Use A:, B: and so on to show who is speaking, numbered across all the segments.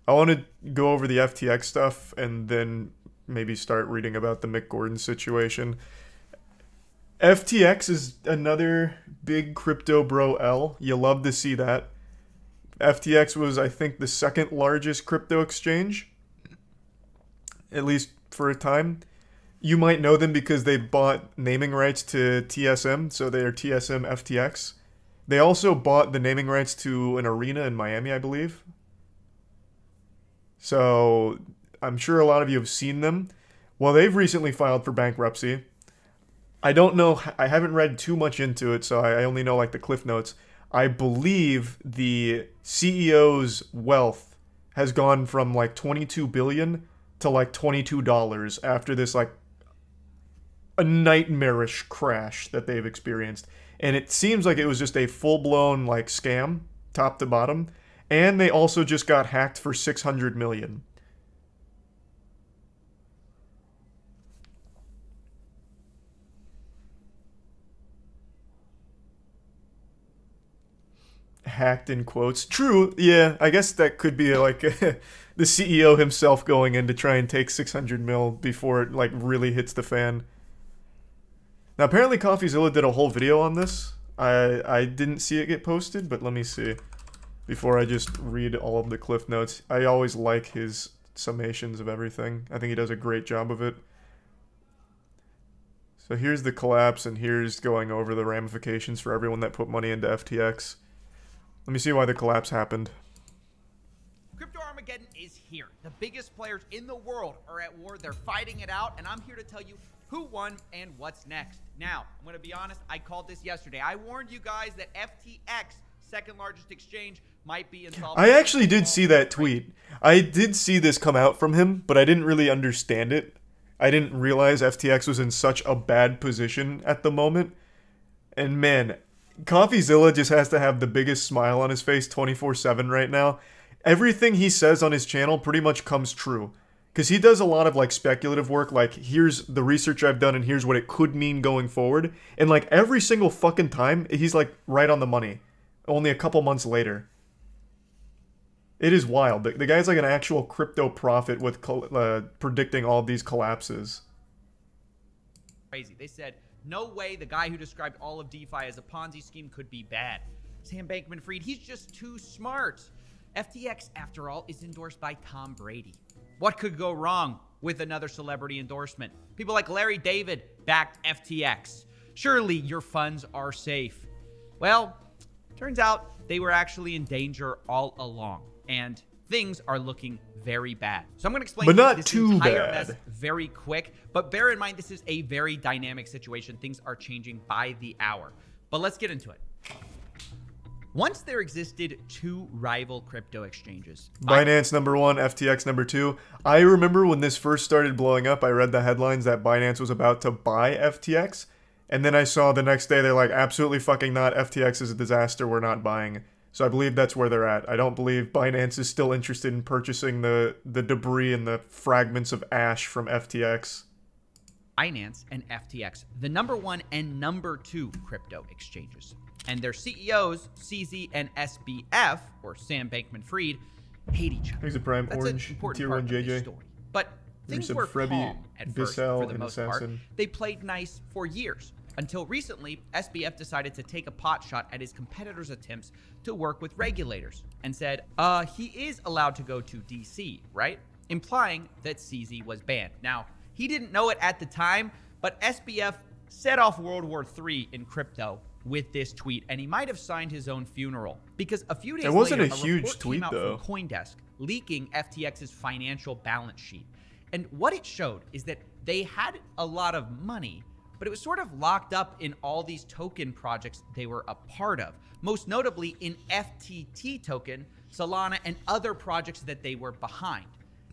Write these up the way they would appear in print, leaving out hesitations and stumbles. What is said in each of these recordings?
A: I want to go over the FTX stuff and then maybe start reading about the Mick Gordon situation. FTX is another big crypto bro L. You love to see that. FTX was, I think, the second largest crypto exchange, at least for a time. You might know them because they bought naming rights to TSM, so they are TSM FTX. They also bought the naming rights to an arena in Miami, I believe. So I'm sure a lot of you have seen them. Well, they've recently filed for bankruptcy. I don't know, I haven't read too much into it, so I only know like the cliff notes. I believe the CEO's wealth has gone from like 22 billion to like $22 after this like a nightmarish crash that they've experienced. And it seems like it was just a full-blown like scam, top to bottom. And they also just got hacked for 600 million. Hacked in quotes. True, yeah, I guess that could be like the CEO himself going in to try and take 600 mil before it like really hits the fan. Now apparently Coffeezilla did a whole video on this. I didn't see it get posted, but let me see. Before I just read all of the cliff notes. I always like his summations of everything. I think he does a great job of it. So here's the collapse, and here's going over the ramifications for everyone that put money into FTX. Let me see why the collapse happened.
B: Crypto Armageddon is here. The biggest players in the world are at war. They're fighting it out, and I'm here to tell you who won and what's next. Now, I'm going to be honest, I called this yesterday. I warned you guys that FTX, second largest exchange, might be insolvent.
A: I actually did see that tweet. I did see this come out from him, but I didn't really understand it. I didn't realize FTX was in such a bad position at the moment. And man, Coffeezilla just has to have the biggest smile on his face 24/7 right now. Everything he says on his channel pretty much comes true. Because he does a lot of like speculative work, like here's the research I've done and here's what it could mean going forward. And like every single fucking time, he's like right on the money. Only a couple months later. It is wild. The guy's like an actual crypto prophet with predicting all these collapses.
B: Crazy. They said, no way the guy who described all of DeFi as a Ponzi scheme could be bad. Sam Bankman-Fried, he's just too smart. FTX, after all, is endorsed by Tom Brady. What could go wrong with another celebrity endorsement? People like Larry David backed FTX. Surely your funds are safe. Well, turns out they were actually in danger all along, and things are looking very bad. So I'm going to explain this entire mess very quick, but bear in mind this is a very dynamic situation. Things are changing by the hour. But let's get into it. Once there existed two rival crypto exchanges.
A: Binance number one, FTX number two. I remember when this first started blowing up, I read the headlines that Binance was about to buy FTX. And then I saw the next day they're like, absolutely fucking not. FTX is a disaster. We're not buying. So I believe that's where they're at. I don't believe Binance is still interested in purchasing the debris and the fragments of ash from FTX.
B: Binance and FTX, the number one and number two crypto exchanges. And their CEOs, CZ and SBF, or Sam Bankman-Fried, hate each other.
A: Here's a prime
B: That's
A: orange,
B: an important
A: tier
B: part
A: 1
B: of this
A: JJ.
B: story. But things were calm at first for the most part. They played nice for years. Until recently, SBF decided to take a pot shot at his competitors' attempts to work with regulators and said, he is allowed to go to DC, right? Implying that CZ was banned. Now, he didn't know it at the time, but SBF set off World War III in crypto with this tweet, and he might have signed his own funeral. Because a few days later,
A: it wasn't a huge tweet,
B: came out
A: though.
B: from CoinDesk, leaking FTX's financial balance sheet. And what it showed is that they had a lot of money, but it was sort of locked up in all these token projects they were a part of, most notably in FTT token, Solana, and other projects that they were behind.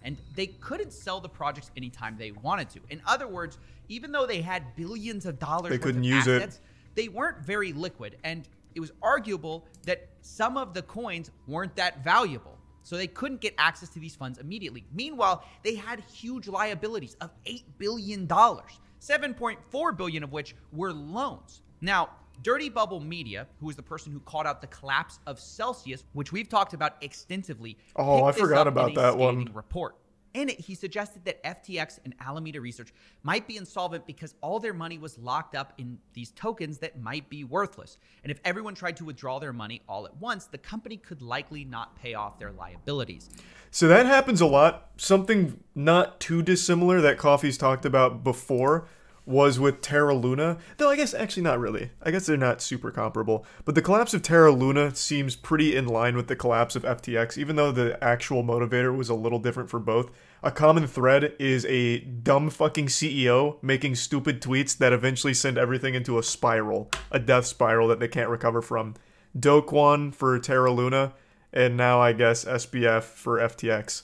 B: And they couldn't sell the projects anytime they wanted to. In other words, even though they had billions of dollars worth of assets, they weren't very liquid, and it was arguable that some of the coins weren't that valuable. So they couldn't get access to these funds immediately. Meanwhile, they had huge liabilities of $8 billion. $7.4 billion of which were loans. Now, Dirty Bubble Media, who is the person who called out the collapse of Celsius, which we've talked about extensively,
A: Oh, I
B: picked this
A: forgot
B: up
A: about
B: in a
A: that one.
B: scathing report. In it, he suggested that FTX and Alameda Research might be insolvent because all their money was locked up in these tokens that might be worthless. And if everyone tried to withdraw their money all at once, the company could likely not pay off their liabilities.
A: So that happens a lot. Something not too dissimilar that Coffee's talked about before was with Terra Luna. Though I guess actually not really. I guess they're not super comparable. But the collapse of Terra Luna seems pretty in line with the collapse of FTX, even though the actual motivator was a little different for both. A common thread is a dumb fucking CEO making stupid tweets that eventually send everything into a spiral, a death spiral that they can't recover from. Do Kwon for Terra Luna, and now I guess SBF for FTX.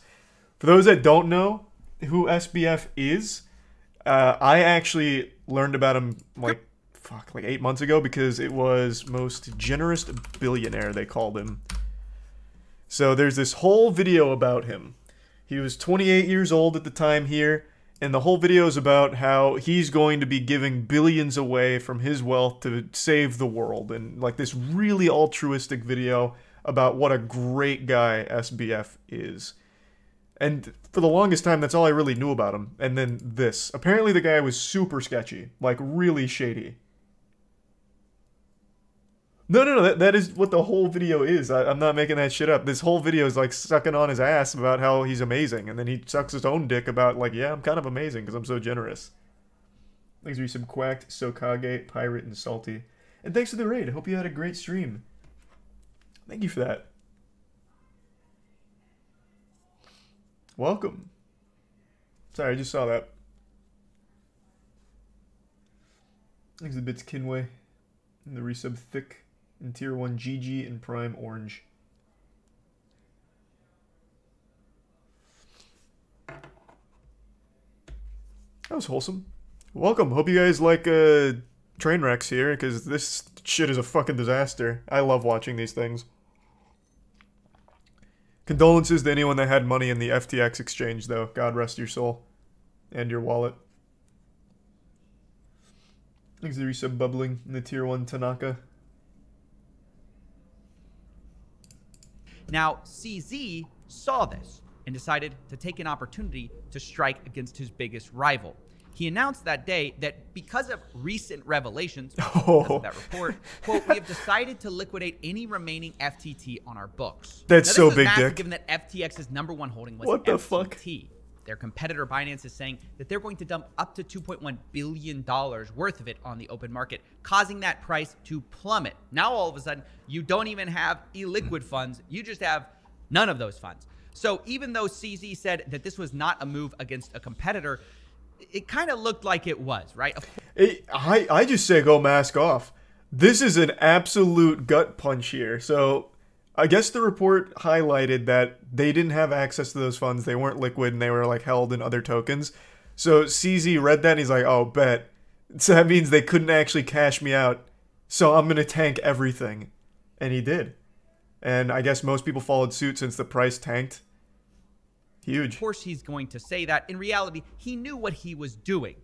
A: For those that don't know who SBF is, I actually learned about him like 8 months ago because it was most generous billionaire, they called him. So there's this whole video about him. He was 28 years old at the time here, and the whole video is about how he's going to be giving billions away from his wealth to save the world, and like this really altruistic video about what a great guy SBF is. And for the longest time, that's all I really knew about him. And then this. Apparently the guy was super sketchy. Like, really shady. No, that is what the whole video is. I'm not making that shit up. This whole video is, like, sucking on his ass about how he's amazing. And then he sucks his own dick about, like, yeah, I'm kind of amazing because I'm so generous. Thanks for some Quacked, Sokage, Pirate, and Salty. And thanks for the raid. I hope you had a great stream. Thank you for that. Welcome. Sorry, I just saw that. Thanks the bits Kinway. And the resub Thick. And tier 1 GG and Prime Orange. That was wholesome. Welcome. Hope you guys like train wrecks here, because this shit is a fucking disaster. I love watching these things. Condolences to anyone that had money in the FTX exchange, though. God rest your soul. And your wallet. Thanks to the resub Bubbling in the tier 1 Tanaka.
B: Now, CZ saw this and decided to take an opportunity to strike against his biggest rival. He announced that day that because of recent revelations, because of that report, quote, we have decided to liquidate any remaining FTT on our books.
A: That's
B: now,
A: so
B: this is
A: big
B: massive,
A: dick.
B: Given that FTX's #1 holding was
A: What the
B: FTT.
A: fuck?
B: Their competitor Binance is saying that they're going to dump up to $2.1 billion worth of it on the open market, causing that price to plummet. Now, all of a sudden, you don't even have illiquid funds. You just have none of those funds. So even though CZ said that this was not a move against a competitor, it kind of looked like it was, right?
A: I just say go mask off. This is an absolute gut punch here. So I guess the report highlighted that they didn't have access to those funds. They weren't liquid and they were like held in other tokens. So CZ read that and he's like, oh, bet. So that means they couldn't actually cash me out. So I'm going to tank everything. And he did. And I guess most people followed suit since the price tanked. Huge.
B: Of course he's going to say that. In reality, he knew what he was doing.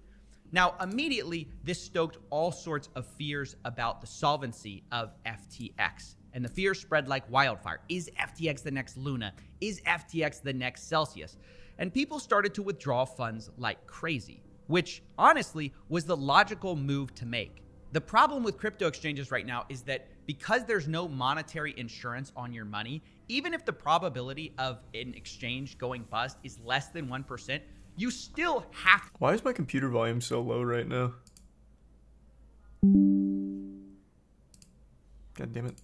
B: Now, immediately, this stoked all sorts of fears about the solvency of FTX. And the fear spread like wildfire. Is FTX the next Luna? Is FTX the next Celsius? And people started to withdraw funds like crazy, which honestly was the logical move to make. The problem with crypto exchanges right now is that because there's no monetary insurance on your money, even if the probability of an exchange going bust is less than 1%, you still have to.
A: Why is my computer volume so low right now? God damn it.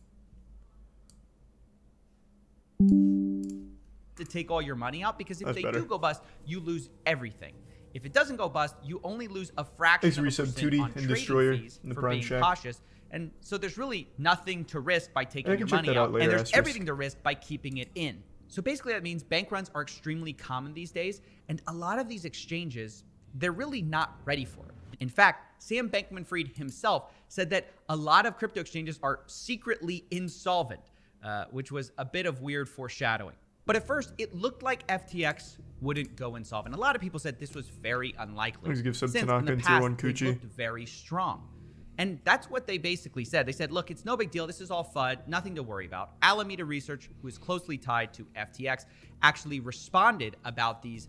B: To take all your money out, because if
A: That's
B: they
A: better.
B: do go bust, you lose everything. If it doesn't go bust, you only lose a fraction of a
A: Thanks,
B: percent
A: Resub 2D
B: on
A: and
B: trading
A: Destroyer
B: fees
A: in the
B: for
A: Prime
B: being
A: Shack.
B: cautious. And so there's really nothing to risk by taking
A: I can
B: your
A: check
B: money
A: that out
B: out,
A: later,
B: and there's
A: Asterisk.
B: everything to risk by keeping it in. So basically that means bank runs are extremely common these days, and a lot of these exchanges, they're really not ready for it. In fact, Sam Bankman-Fried himself said that a lot of crypto exchanges are secretly insolvent, which was a bit of weird foreshadowing. But at first, it looked like FTX wouldn't go insolvent. A lot of people said this was very unlikely.
A: Please give sub
B: since
A: Tanaka
B: in the
A: and tier
B: past,
A: 1
B: they
A: Coochie.
B: looked very strong. And that's what they basically said. They said, look, it's no big deal. This is all FUD, nothing to worry about. Alameda Research, who is closely tied to FTX, actually responded about these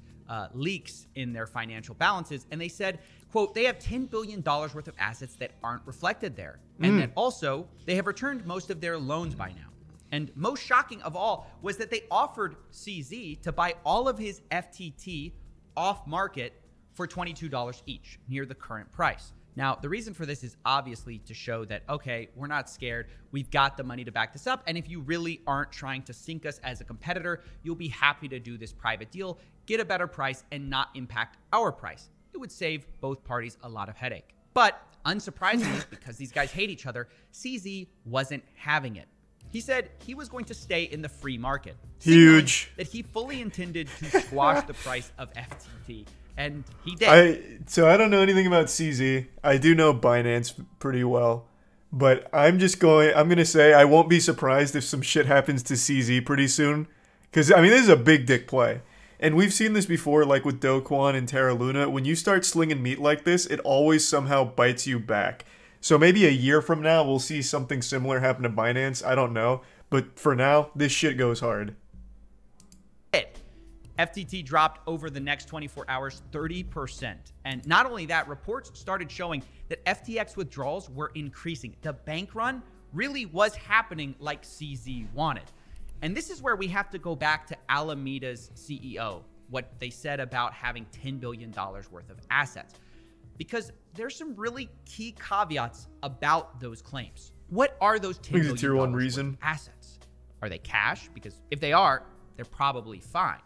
B: leaks in their financial balances. And they said, quote, they have $10 billion worth of assets that aren't reflected there. And that also, they have returned most of their loans by now. And most shocking of all was that they offered CZ to buy all of his FTT off market for $22 each, near the current price. Now, the reason for this is obviously to show that, okay, we're not scared. We've got the money to back this up. And if you really aren't trying to sink us as a competitor, you'll be happy to do this private deal, get a better price, and not impact our price. It would save both parties a lot of headache. But unsurprisingly, because these guys hate each other, CZ wasn't having it. He said he was going to stay in the free market.
A: Huge.
B: That he fully intended to squash the price of FTT. And he did.
A: So I don't know anything about CZ. I do know Binance pretty well. But I'm going to say I won't be surprised if some shit happens to CZ pretty soon. Because, I mean, this is a big dick play. And we've seen this before, like with Do Kwon and Terra Luna. When you start slinging meat like this, it always somehow bites you back. So maybe a year from now, we'll see something similar happen to Binance. I don't know. But for now, this shit goes hard.
B: FTT dropped over the next 24 hours 30%. And not only that, reports started showing that FTX withdrawals were increasing. The bank run really was happening like CZ wanted. And this is where we have to go back to Alameda's CEO, what they said about having $10 billion worth of assets. Because there's some really key caveats about those claims. What are those $10 billion worth of assets? Are they cash? Because if they are, they're probably fine.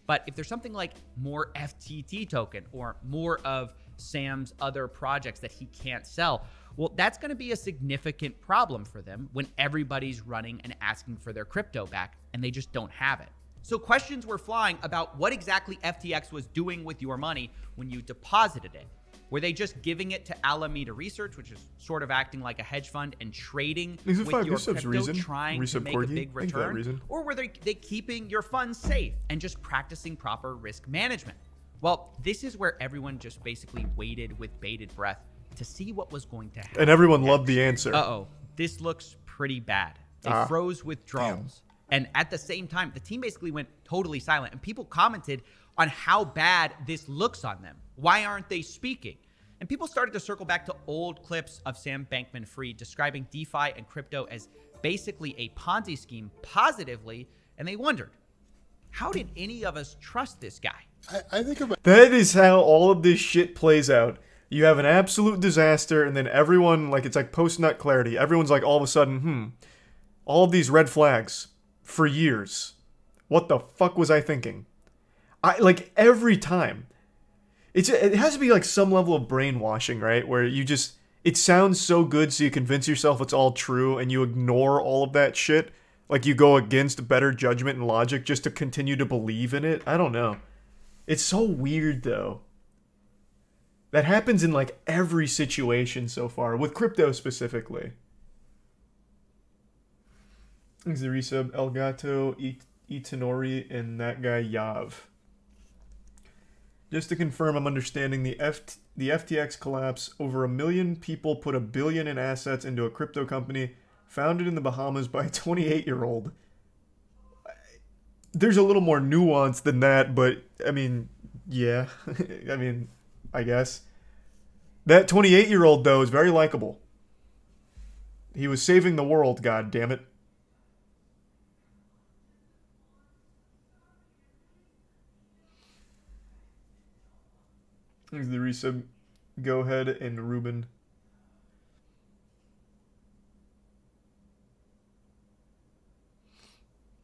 B: But if there's something like more FTT token or more of Sam's other projects that he can't sell, well, that's going to be a significant problem for them when everybody's running and asking for their crypto back and they just don't have it. So questions were flying about what exactly FTX was doing with your money when you deposited it. Were they just giving it to Alameda Research, which is sort of acting like a hedge fund and trading with your crypto, trying to make a big return? Or were they keeping your funds safe and just practicing proper risk management? Well, this is where everyone just basically waited with bated breath to see what was going to happen.
A: And everyone loved the answer.
B: Uh-oh, this looks pretty bad. They froze withdrawals. And at the same time, the team basically went totally silent. And people commented on how bad this looks on them. Why aren't they speaking? And people started to circle back to old clips of Sam Bankman-Fried describing DeFi and crypto as basically a Ponzi scheme positively. And they wondered, how did any of us trust this guy?
C: I think about
A: that is how all of this shit plays out. You have an absolute disaster, and then everyone, like, it's like post-nut clarity. Everyone's like, all of a sudden, all of these red flags for years. What the fuck was I thinking? Like, every time. It has to be like some level of brainwashing, right? Where you just, it sounds so good so you convince yourself it's all true and you ignore all of that shit. Like you go against better judgment and logic just to continue to believe in it. I don't know. It's so weird though. That happens in like every situation so far, with crypto specifically. Thanks the resub, Elgato, Itanori, and that guy Yav. Just to confirm, I'm understanding the FTX collapse. Over 1 million people put $1 billion in assets into a crypto company founded in the Bahamas by a 28-year-old. There's a little more nuance than that, but I mean, yeah. I mean, I guess. That 28-year-old, though, is very likable. He was saving the world, god damn it. Thanks the resub. Go ahead and Ruben.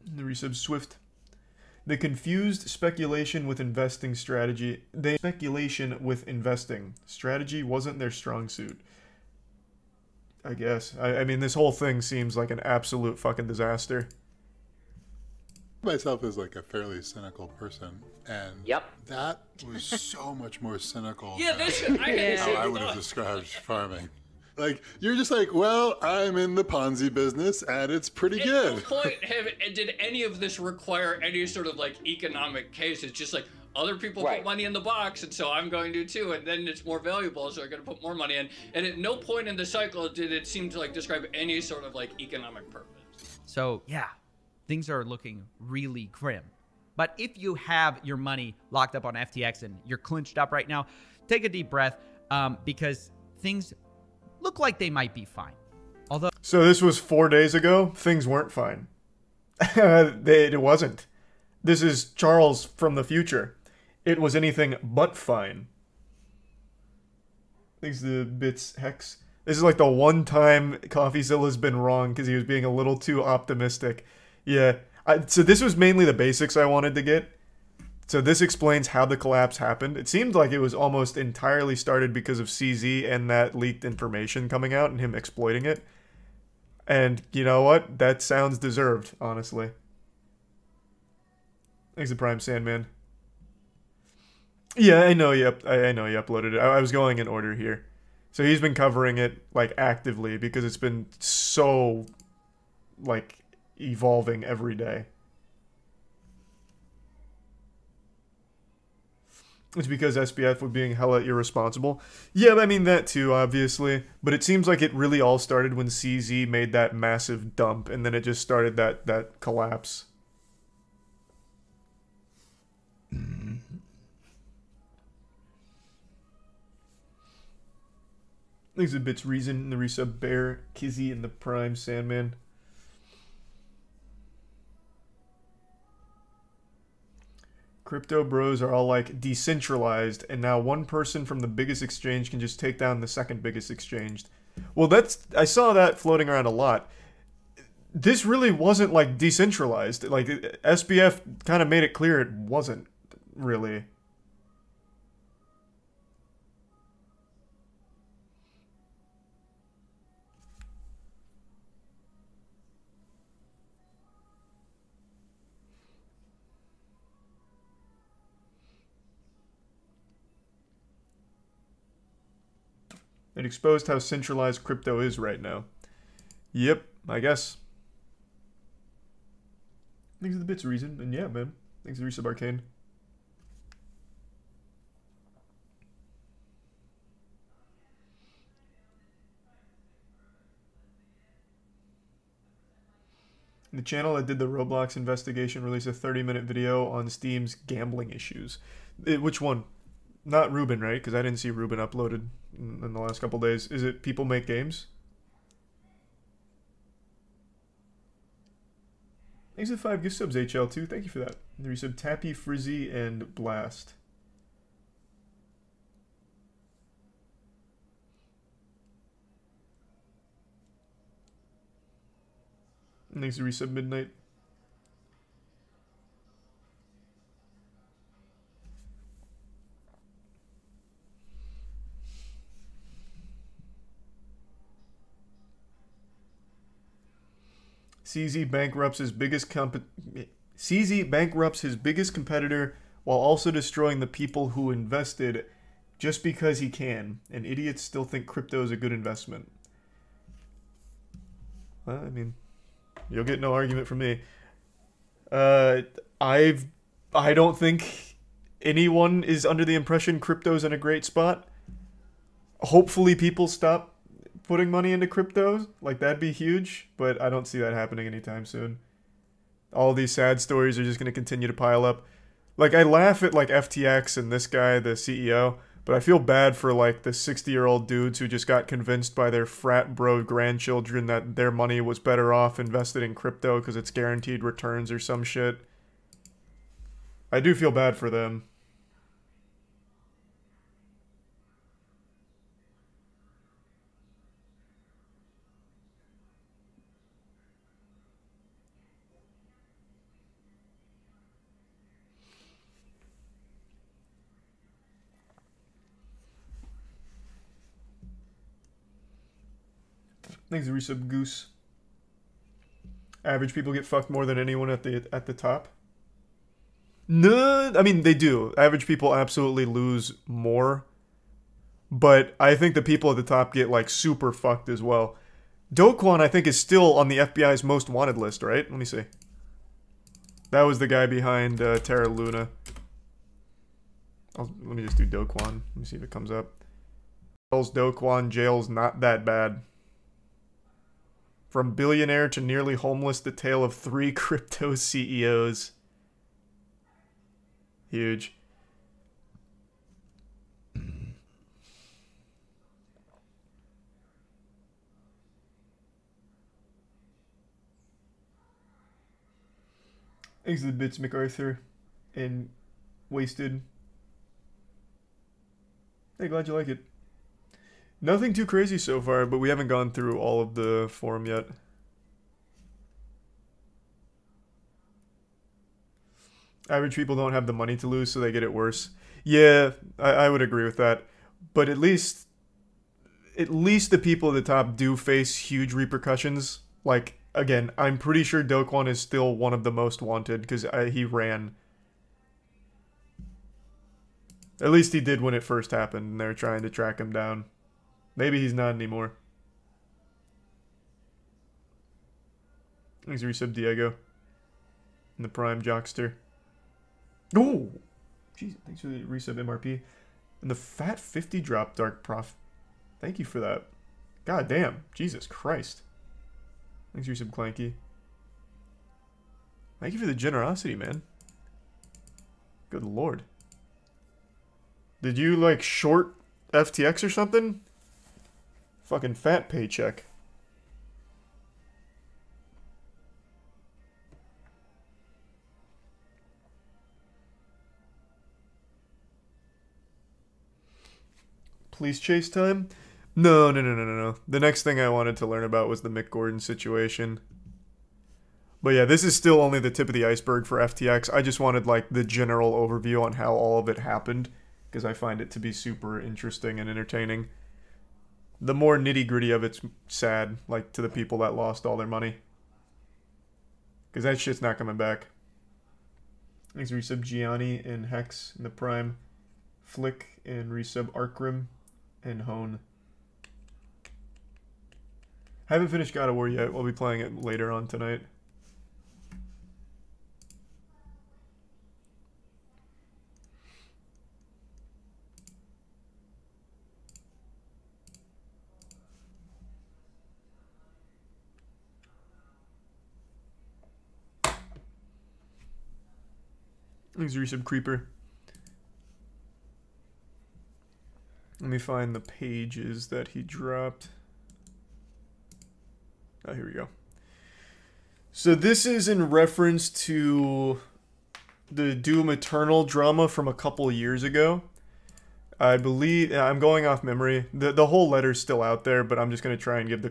A: The resub Swift. They confused speculation with investing strategy. Speculation with investing. Strategy wasn't their strong suit. I guess. I mean, this whole thing seems like an absolute fucking disaster.
C: myself as like a fairly cynical person, and that was so much more cynical than how I would have described farming. Like, you're just like, well, I'm in the Ponzi business and it's pretty
D: At no
C: good.
D: point did any of this require any sort of like economic case. It's just like other people
E: Right.
D: put money in the box, and so I'm going to too, and then it's more valuable, so I'm going to put more money in. And at no point in the cycle did it seem to like describe any sort of like economic purpose.
B: So yeah, things are looking really grim. But if you have your money locked up on FTX and you're clinched up right now, take a deep breath, because things look like they might be fine. Although,
A: So this was 4 days ago. Things weren't fine. It wasn't. This is Charles from the future. It was anything but fine. Thanks to the bits, Hex. This is like the one time Coffeezilla's been wrong because he was being a little too optimistic. Yeah. So this was mainly the basics I wanted to get. So this explains how the collapse happened. It seemed like it was almost entirely started because of CZ and that leaked information coming out and him exploiting it. And you know what? That sounds deserved, honestly. Thanks to Prime Sandman. Yeah, I know you uploaded it. I was going in order here. So he's been covering it like actively because it's been so like evolving every day. It's because SBF was being hella irresponsible. Yeah, I mean that too, obviously. But it seems like it really all started when CZ made that massive dump, and then it just started that collapse. Thanks a bit's reason, the resub Bear, Kizzy, and the Prime Sandman. Crypto bros are all like decentralized, and now one person from the biggest exchange can just take down the second biggest exchange. Well, I saw that floating around a lot. This really wasn't like decentralized. Like SBF kind of made it clear it wasn't really. It exposed how centralized crypto is right now. Yep, I guess. Thanks to the bits reason, and yeah, man. Thanks to Resub Arcane. The channel that did the Roblox investigation released a 30-minute video on Steam's gambling issues. Which one? Not Ruben, right? Because I didn't see Ruben uploaded in the last couple days. Is it People Make Games? Thanks for 5 gift subs, HL2. Thank you for that. The resub Tappy, Frizzy, and Blast. And thanks to resub Midnight. CZ bankrupts his biggest competitor while also destroying the people who invested just because he can, and idiots still think crypto is a good investment. Well, I mean, you'll get no argument from me. I don't think anyone is under the impression crypto's in a great spot. Hopefully people stop putting money into cryptos, like that'd be huge, but I don't see that happening anytime soon. All these sad stories are just going to continue to pile up. Like, I laugh at like FTX and this guy, the CEO, but I feel bad for like the 60-year-old dudes who just got convinced by their frat bro grandchildren that their money was better off invested in crypto because it's guaranteed returns or some shit. I do feel bad for them. Thanks, resub Goose. Average people get fucked more than anyone at the top. No, I mean they do. Average people absolutely lose more, but I think the people at the top get like super fucked as well. Do Kwon, I think, is still on the FBI's most wanted list, right? Let me see. That was the guy behind Terra Luna. Let me just do Do Kwon. Let me see if it comes up. Do Kwon, jail's not that bad. From billionaire to nearly homeless, the tale of 3 crypto CEOs. Huge. Thanks to the bits, MacArthur. And Wasted. Hey, glad you like it. Nothing too crazy so far, but we haven't gone through all of the forum yet. Average people don't have the money to lose, so they get it worse. Yeah, I would agree with that. But at least the people at the top do face huge repercussions. Like, again, I'm pretty sure Do Kwon is still one of the most wanted because he ran. At least he did when it first happened, and they're trying to track him down. Maybe he's not anymore. Thanks, Resub Diego. And the Prime Jockster. Oh! Jeez, thanks for the Resub MRP. And the Fat 50 drop, Dark Prof. Thank you for that. God damn. Jesus Christ. Thanks, Resub Clanky. Thank you for the generosity, man. Good lord. Did you, like, short FTX or something? Fucking fat paycheck. Police chase time? No. The next thing I wanted to learn about was the Mick Gordon situation. But yeah, this is still only the tip of the iceberg for FTX. I just wanted, like, the general overview on how all of it happened, because I find it to be super interesting and entertaining. The more nitty-gritty of it's sad, like, to the people that lost all their money. Because that shit's not coming back. Thanks, Resub Gianni and Hex in the Prime. Flick and Resub Arkrim and Hone. Haven't finished God of War yet. We'll be playing it later on tonight. Thanks, Resub Creeper. Let me find the pages that he dropped. Oh, here we go. So this is in reference to the Doom Eternal drama from a couple years ago. I believe, I'm going off memory. The whole letter's still out there, but I'm just going to try and give the